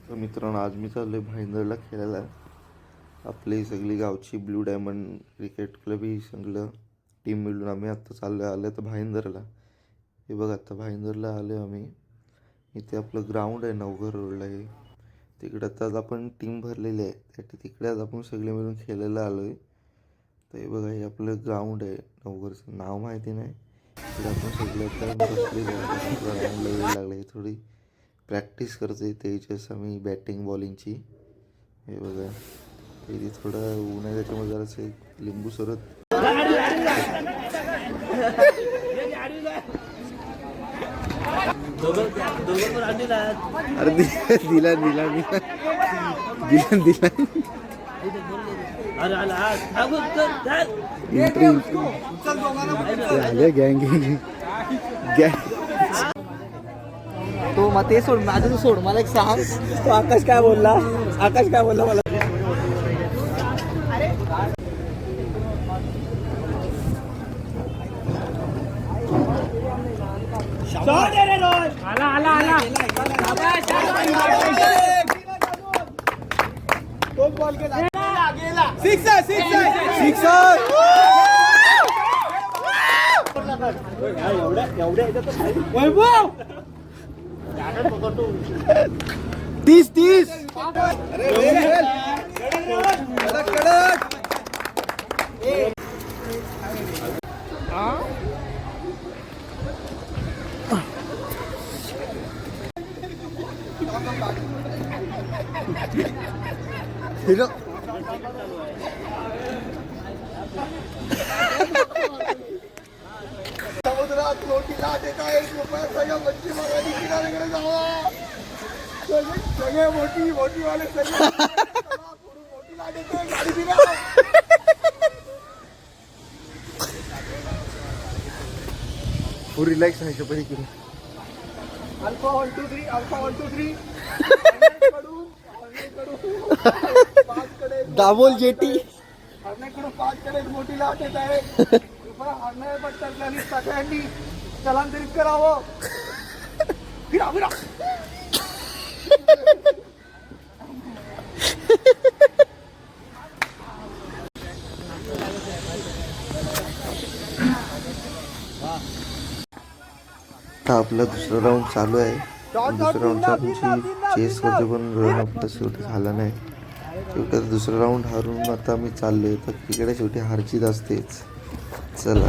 तर मित्रांनो आज मी चाललोय भाईंदरला खेळायला. आपली सगळी गावची ब्लू डायमंड क्रिकेट क्लब ही सगळं टीम मिळून आम्ही आत्ता आलं तर भाईंदरला. हे बघा आता भाईंदरला आलो आम्ही. इथे आपलं ग्राउंड आहे नवघर रोडला. हे तिकडे आता आपण टीम भरलेली आहे त्यासाठी तिकडे आज आपण सगळे मिळून खेळायला आलो आहे. तर हे बघा हे आपलं ग्राउंड आहे. नवघरचं नाव माहिती नाही. इकडे आपण सगळे आता बसलेलो आहे. ग्राउंडला वेळ लागला आहे. थोडी प्रॅक्टिस करते त्याच्यास आम्ही बॅटिंग बॉलिंगची. हे बघा तरी थोडं ऊन आहे त्याच्यामुळे जरासं एक लिंबू सरत अरे दिला दिला दिला दिला गँग गँग. तो मग ते सोड माझं तू सोड मला एक सांग. तो आकाश काय बोलला मला तीस समुद्रात लोटी लाटे का 1 रुपया सगळ्या मच्छी मारायला किनाऱ्याकडे जावा. सगळे मोठी वाले सगळे मोठी लाटे गाडी फिरा. रिलॅक्स आहे शपथ इकडे. अल्फा 1 2 3 अल्फा 1 2 3 दाबोल जेटी हरण्याकडून 5 कडे मोठी लाट येत आहे. हरण्या पट्ट्यातल्या सगळ्यांनी स्थलांतरित करावं. फिरा फिरा. आता आपला दुसरा राऊंड चालू आहे. दुसऱ्या राऊंडच्या आमची चेस वरती पण रन आपला शेवटी झाला नाही. शेवटी दुसरा राऊंड हारून आता आम्ही चाललोय. तर तिकडे शेवटी हारजीत असतेच. चला.